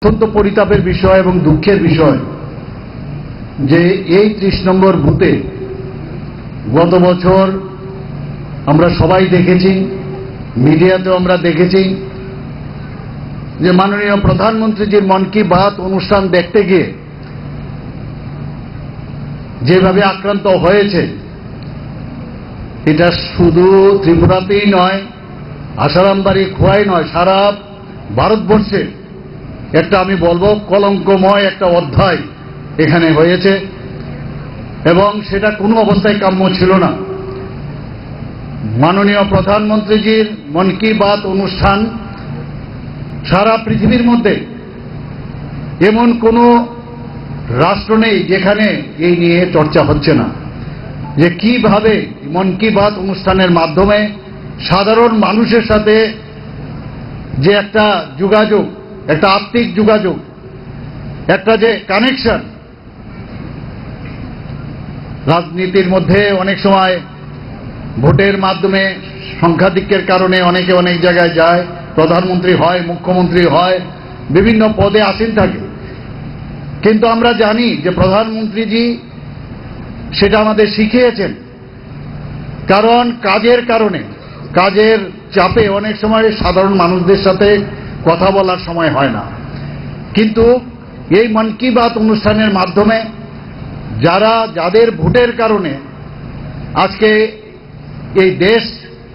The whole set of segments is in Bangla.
অত্যন্ত পরিতাপের বিষয় এবং দুঃখের বিষয় যে এই 30 নম্বর বুথে গত বছর আমরা সবাই দেখেছি, মিডিয়াতেও আমরা দেখেছি যে মাননীয় প্রধানমন্ত্রীজির মন কি বাত অনুষ্ঠান দেখতে গিয়ে যেভাবে আক্রান্ত হয়েছে, এটা শুধু ত্রিপুরাতেই নয়, আসারামবাড়ি খোয়াই নয়, সারা ভারতবর্ষে একটা আমি বলবো কলঙ্কময় একটা অধ্যায় এখানে হয়েছে এবং সেটা কোনো অবস্থায় কাম্য ছিল না। মাননীয় প্রধানমন্ত্রীজির মন কি বাত অনুষ্ঠান সারা পৃথিবীর মধ্যে এমন কোনো রাষ্ট্র নেই যেখানে এই নিয়ে চর্চা হচ্ছে না, যে কিভাবে মন কি বাত অনুষ্ঠানের মাধ্যমে সাধারণ মানুষের সাথে যে একটা যোগাযোগ, একটা আত্মিক যোগাযোগ, একটা যে কানেকশন, রাজনীতির মধ্যে অনেক সময় ভোটের মাধ্যমে সংখ্যাধিক্যের কারণে অনেকে অনেক জায়গায় যায়, প্রধানমন্ত্রী হয়, মুখ্যমন্ত্রী হয়, বিভিন্ন পদে আসীন থাকে, কিন্তু আমরা জানি যে প্রধানমন্ত্রীজি সেটা আমাদের শিখিয়েছেন, কারণ কাজের কারণে, কাজের চাপে অনেক সময় সাধারণ মানুষদের সাথে কথা বলার সময় হয় না, কিন্তু এই মন কি বাত অনুষ্ঠানের মাধ্যমে যাদের ভোটের কারণে আজকে এই দেশ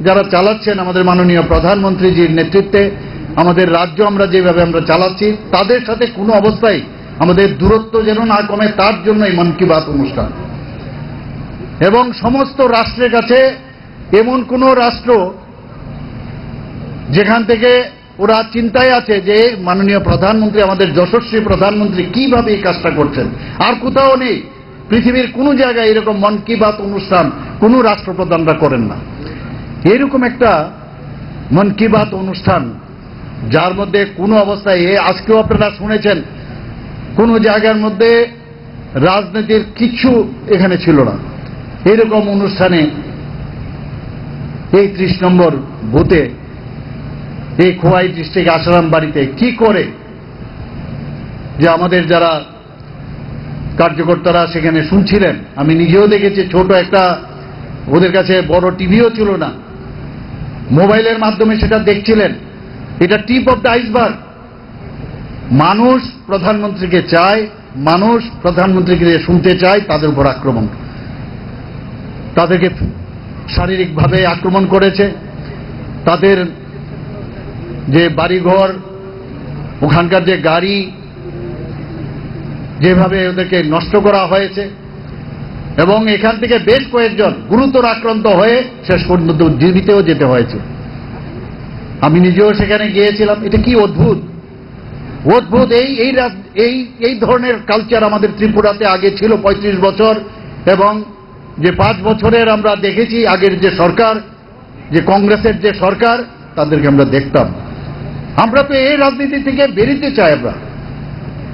যারা চালাচ্ছেন আমাদের মাননীয় প্রধানমন্ত্রীজির নেতৃত্বে আমাদের রাজ্য আমরা যেভাবে আমরা চালাচ্ছি, তাদের সাথে কোনো অবস্থায় আমাদের দূরত্ব যেন না কমে, তার জন্য এই মন কি বাত অনুষ্ঠান। এবং সমস্ত রাষ্ট্রের কাছে এমন কোন রাষ্ট্র যেখান থেকে ওরা চিন্তায় আছে যে মাননীয় প্রধানমন্ত্রী, আমাদের যশস্বী প্রধানমন্ত্রী কিভাবে এই কাজটা করছেন, আর কোথাও নেই, পৃথিবীর কোনো জায়গায় এরকম মন কি বাত অনুষ্ঠান কোনো রাষ্ট্রপ্রধানরা করেন না। এরকম একটা মন কি বাত অনুষ্ঠান যার মধ্যে কোনো অবস্থায়, আজকেও আপনারা শুনেছেন, কোনো জায়গার মধ্যে রাজনীতির কিছু এখানে ছিল না। এরকম অনুষ্ঠানে এই 30 নম্বর বুথে এই খোয়াই ডিস্ট্রিক্ট আসারামবাড়িতে কি করে যে আমাদের যারা কার্যকর্তারা সেখানে শুনছিলেন, আমি নিজেও দেখেছি, ছোট একটা, ওদের কাছে বড় টিভিও ছিল না, মোবাইলের মাধ্যমে সেটা দেখছিলেন। এটা টিপ অফ দ্য আইসবার্গ। মানুষ প্রধানমন্ত্রীকে চায়, মানুষ প্রধানমন্ত্রীকে শুনতে চায়, তাদের উপর আক্রমণ, তাদেরকে শারীরিকভাবে আক্রমণ করেছে, তাদের যে বাড়িঘর, ওখানকার যে গাড়ি, যেভাবে ওদেরকে নষ্ট করা হয়েছে, এবং এখান থেকে বেশ কয়েকজন গুরুতর আক্রান্ত হয়ে শেষ পর্যন্ত জীবিতেও যেতে হয়েছে। আমি নিজেও সেখানে গিয়েছিলাম। এটা কি অদ্ভুত, অদ্ভুত। এই ধরনের কালচার আমাদের ত্রিপুরাতে আগে ছিল 35 বছর, এবং যে 5 বছরের আমরা দেখেছি আগের যে সরকার, যে কংগ্রেসের যে সরকার, তাদেরকে আমরা দেখতাম। আমরা তো এই রাজনীতি থেকে বেরিতে চাই। আমরা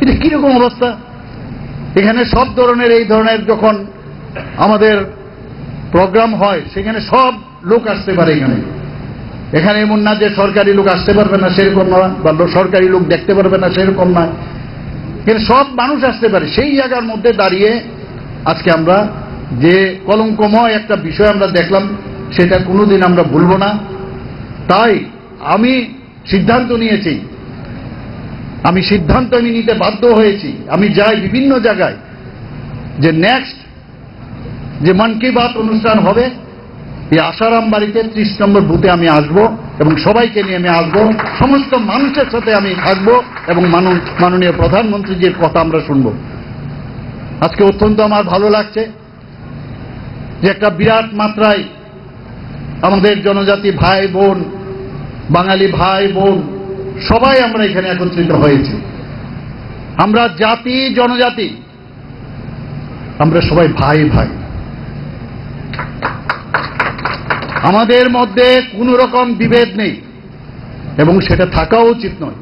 এটা কিরকম অবস্থা? এখানে সব ধরনের এই ধরনের যখন আমাদের প্রোগ্রাম হয়, সেখানে সব লোক আসতে পারে। এখানে এমন না যে সরকারি লোক আসতে পারবে না, সেরকম না, বা সরকারি লোক দেখতে পারবে না, সেরকম নয়। এখানে সব মানুষ আসতে পারে। সেই জায়গার মধ্যে দাঁড়িয়ে আজকে আমরা যে কলঙ্কময় একটা বিষয় আমরা দেখলাম, সেটা কোনোদিন আমরা ভুলব না। তাই আমি সিদ্ধান্ত নিয়েছি, আমি নিতে বাধ্য হয়েছি। আমি যাই বিভিন্ন জায়গায়, যে নেক্সট যে মন কি বাত অনুষ্ঠান হবে এই আসারামবাড়িতে 30 নম্বর বুথে আমি আসব, এবং সবাইকে নিয়ে আমি আসব, সমস্ত মানুষের সাথে আমি থাকব, এবং মাননীয় প্রধানমন্ত্রীজির কথা আমরা শুনব। আজকে অত্যন্ত আমার ভালো লাগছে যে একটা বিরাট মাত্রায় আমাদের জনজাতি ভাই বোন, বাঙালি ভাই বোন, সবাই আমরা এখানে একত্রিত হয়েছি। আমরা জাতি জনজাতি, আমরা সবাই ভাই ভাই। আমাদের মধ্যে কোনো রকম বিভেদ নেই, এবং সেটা থাকাও উচিত নয়।